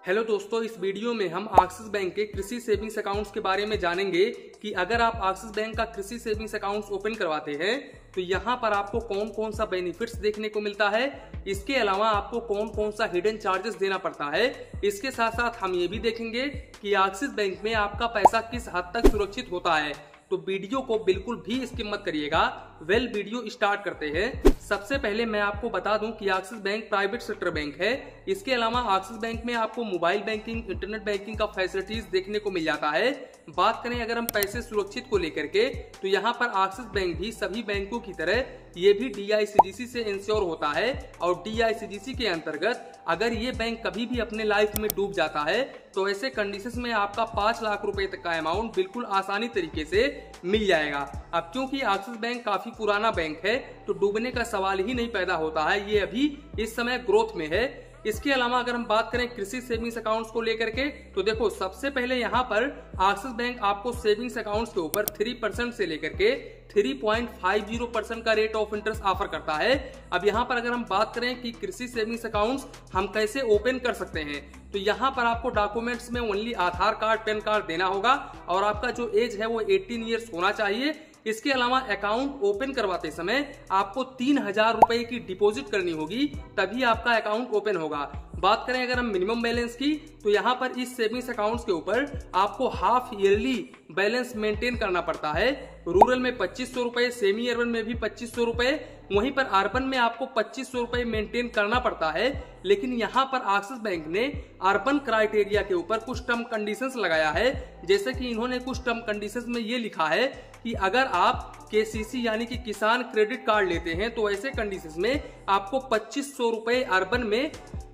Hello दोस्तों, इस video में हम एक्सिस बैंक के कृषि सेविंग्स अकाउंट्स के बारे में जानेंगे कि अगर आप एक्सिस बैंक का कृषि सेविंग्स अकाउंट्स ओपन करवाते हैं तो यहाँ पर आपको कौन कौन सा बेनिफिट्स देखने को मिलता है। इसके अलावा आपको कौन कौन सा हिडन चार्जेस देना पड़ता है। इसके साथ साथ हम ये भी देखेंगे कि एक्सिस बैंक में आपका पैसा किस हद तक सुरक्षित होता है। तो वीडियो को बिल्कुल भी स्किप मत करिएगा। वीडियो स्टार्ट करते हैं। सबसे पहले मैं आपको बता दूं कि axis bank private sector bank है। इसके अलावा एक्सिस बैंक में आपको मोबाइल बैंकिंग, इंटरनेट बैंकिंग का फैसिलिटीज देखने को मिल जाता है। बात करें अगर हम पैसे सुरक्षित को लेकर के, तो यहाँ पर एक्सिस बैंक भी सभी बैंकों की तरह ये भी DICGC से इंश्योर होता है और DICGC के अंतर्गत अगर ये बैंक कभी भी अपने लाइफ में डूब जाता है तो ऐसे कंडीशंस में आपका 5 लाख रुपए तक का अमाउंट बिल्कुल आसानी तरीके से मिल जाएगा। अब क्योंकि एक्सिस बैंक काफी पुराना बैंक है तो डूबने का सवाल ही नहीं पैदा होता है। ये अभी इस समय ग्रोथ में है। इसके अलावा अगर हम बात करें कृषि सेविंग्स अकाउंट्स को लेकर के, तो देखो सबसे पहले यहाँ पर एक्सिस बैंक आपको सेविंग्स अकाउंट्स के ऊपर 3% से लेकर के 3.50% का रेट ऑफ इंटरेस्ट ऑफर करता है। अब यहाँ पर अगर हम बात करें कि कृषि सेविंग्स अकाउंट्स हम कैसे ओपन कर सकते हैं, तो यहाँ पर आपको डॉक्यूमेंट्स में ओनली आधार कार्ड, पैन कार्ड देना होगा और आपका जो एज है वो 18 ईयर्स होना चाहिए। इसके अलावा अकाउंट ओपन करवाते समय आपको 3000 रुपए की डिपॉजिट करनी होगी, तभी आपका अकाउंट ओपन होगा। बात करें अगर हम मिनिमम बैलेंस की, तो यहाँ पर इस सेविंग्स अकाउंट्स के ऊपर आपको हाफ ईयरली बैलेंस मेंटेन करना पड़ता है। रूरल में 2500 रुपए, सेमी अर्बन में भी 2500 रुपए, वहीं पर अर्बन में आपको 2500 रुपए मेंटेन करना पड़ता है। लेकिन यहाँ पर एक्सिस बैंक ने अर्बन क्राइटेरिया के ऊपर कुछ टर्म कंडीशंस लगाया है। जैसे कि इन्होंने कुछ टर्म कंडीशंस में ये लिखा है कि अगर आप KCC यानी कि किसान क्रेडिट कार्ड लेते हैं तो ऐसे कंडीशंस में आपको 2500 रुपए अर्बन में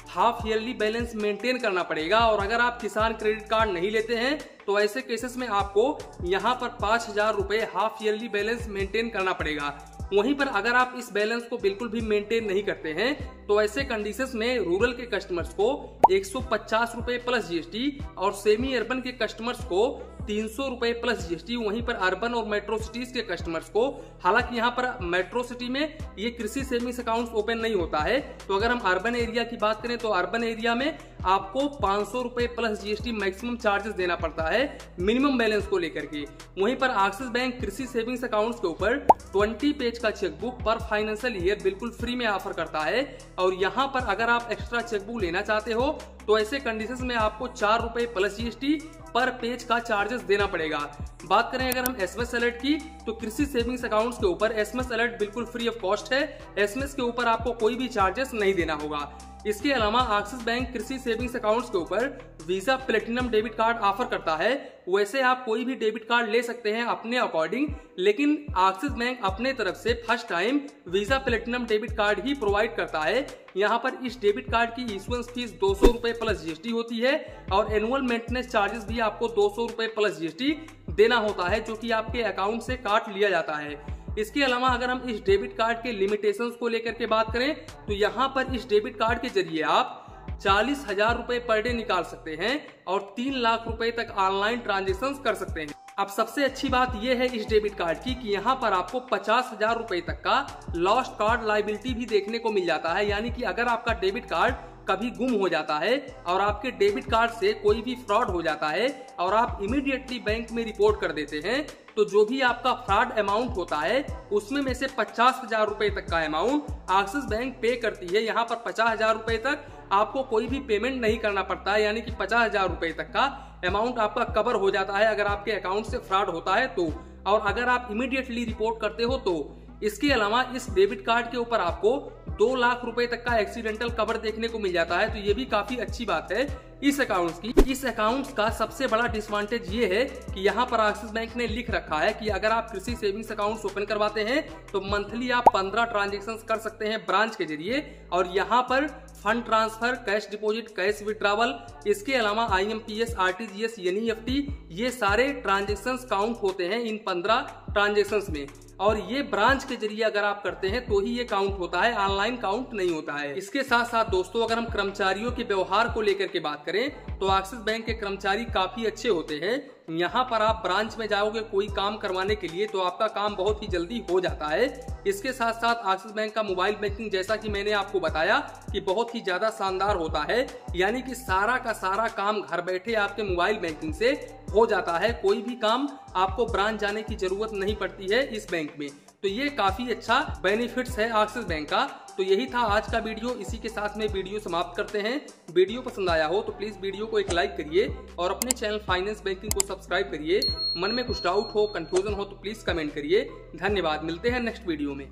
हाफ ईयरली बैलेंस मेंटेन करना पड़ेगा, और अगर आप किसान क्रेडिट कार्ड नहीं लेते हैं तो ऐसे केसेस में आपको यहाँ पर 5000 रुपए हाफ ईयरली बैलेंस मेंटेन करना पड़ेगा। वहीं पर अगर आप इस बैलेंस को बिल्कुल भी मेंटेन नहीं करते हैं तो ऐसे कंडीशंस में रूरल के कस्टमर्स को 150 रुपए प्लस GST और सेमी अर्बन के कस्टमर्स को 300 रुपए प्लस GST। वहीं पर अर्बन और मेट्रो सिटीज के कस्टमर्स को, हालांकि यहाँ पर मेट्रो सिटी में ये कृषि सेविंग्स अकाउंट्स ओपन नहीं होता है, तो अगर हम अर्बन एरिया की बात करें तो अर्बन एरिया में आपको 500 रुपए प्लस GST मैक्सिमम चार्जेस देना पड़ता है मिनिमम बैलेंस को लेकर के। वहीं पर एक्सिस बैंक कृषि सेविंग्स अकाउंट्स के ऊपर 20 पेज का चेकबुक पर फाइनेंशियल ईयर बिल्कुल फ्री में ऑफर करता है। और यहाँ पर अगर आप एक्स्ट्रा चेकबुक लेना चाहते हो तो ऐसे कंडीशंस में आपको 4 रुपए प्लस GST पर पेज का चार्जेस देना पड़ेगा। बात करें अगर हम SMS अलर्ट की, तो कृषि सेविंग्स अकाउंट्स के ऊपर SMS अलर्ट बिल्कुल फ्री ऑफ कॉस्ट है। SMS के ऊपर आपको कोई भी चार्जेस नहीं देना होगा। इसके अलावा एक्सिस बैंक कृषि सेविंग्स अकाउंट्स के ऊपर visa platinum debit card offer करता है। वैसे आप कोई भी डेबिट कार्ड ले सकते हैं अपने अकॉर्डिंग, लेकिन एक्सिस बैंक अपने तरफ से first time visa platinum debit card ही प्रोवाइड करता है। यहाँ पर इस डेबिट कार्ड की इशुएंस फीस 200 रुपए प्लस GST होती है और एनुअल मेंटेनेंस चार्जेस भी आपको 200 रुपए प्लस GST देना होता है, जो कि आपके अकाउंट से काट लिया जाता है। इसके अलावा अगर हम इस डेबिट कार्ड के लिमिटेशंस को लेकर के बात करें, तो यहाँ पर इस डेबिट कार्ड के जरिए आप 40,000 रुपए पर डे निकाल सकते हैं और 3 लाख रुपए तक ऑनलाइन ट्रांजेक्शन कर सकते हैं। अब सबसे अच्छी बात यह है इस डेबिट कार्ड की कि यहाँ पर आपको 50,000 रुपए तक का लॉस्ट कार्ड लायबिलिटी भी देखने को मिल जाता है। यानी कि अगर आपका डेबिट कार्ड कभी गुम हो जाता है और आपके डेबिट कार्ड से कोई भी फ्रॉड हो जाता है और आप इमीडिएटली बैंक में रिपोर्ट कर देते हैं, तो जो भी आपका फ्रॉड अमाउंट होता है उसमें में से 50,000 रुपए तक का अमाउंट एक्सिस बैंक पे करती है। यहाँ पर 50,000 रुपए तक आपको कोई भी पेमेंट नहीं करना पड़ता है, यानी कि 50,000 रुपए तक का अमाउंट आपका कवर हो जाता है अगर आपके अकाउंट से फ्रॉड होता है तो, और अगर आप इमीडिएटली रिपोर्ट करते हो तो। इसके अलावा इस डेबिट कार्ड के ऊपर आपको 2 लाख रुपए तक का एक्सीडेंटल कवर देखने को मिल जाता है, तो ये भी काफी अच्छी बात है इस अकाउंट्स की। इस अकाउंट्स का सबसे बड़ा डिसएडवांटेज ये है कि यहाँ पर एक्सिस बैंक ने लिख रखा है कि अगर आप कृषि सेविंग्स अकाउंट्स ओपन करवाते हैं तो मंथली आप 15 ट्रांजेक्शन कर सकते हैं ब्रांच के जरिए, और यहाँ पर fund transfer, cash deposit, cash withdrawal, इसके अलावा IMPS, RTGS, NEFT, ये सारे ट्रांजेक्शंस काउंट होते हैं इन 15 ट्रांजेक्शंस में। और ये ब्रांच के जरिए अगर आप करते हैं तो ही ये काउंट होता है, ऑनलाइन काउंट नहीं होता है। इसके साथ साथ दोस्तों अगर हम कर्मचारियों के व्यवहार को लेकर के बात करें तो एक्सिस बैंक के कर्मचारी काफी अच्छे होते हैं। यहाँ पर आप ब्रांच में जाओगे कोई काम करवाने के लिए तो आपका काम बहुत ही जल्दी हो जाता है। इसके साथ साथ एक्सिस बैंक का मोबाइल बैंकिंग जैसा कि मैंने आपको बताया कि बहुत ही ज्यादा शानदार होता है, यानी कि सारा का सारा काम घर बैठे आपके मोबाइल बैंकिंग से हो जाता है। कोई भी काम आपको ब्रांच जाने की जरूरत नहीं पड़ती है इस बैंक में। तो ये काफी अच्छा बेनिफिट्स है एक्सिस बैंक का। तो यही था आज का वीडियो, इसी के साथ में वीडियो समाप्त करते हैं। वीडियो पसंद आया हो तो प्लीज वीडियो को एक लाइक करिए और अपने चैनल फाइनेंस बैंकिंग को सब्सक्राइब करिए। मन में कुछ डाउट हो, कंफ्यूजन हो तो प्लीज कमेंट करिए। धन्यवाद, मिलते हैं नेक्स्ट वीडियो में।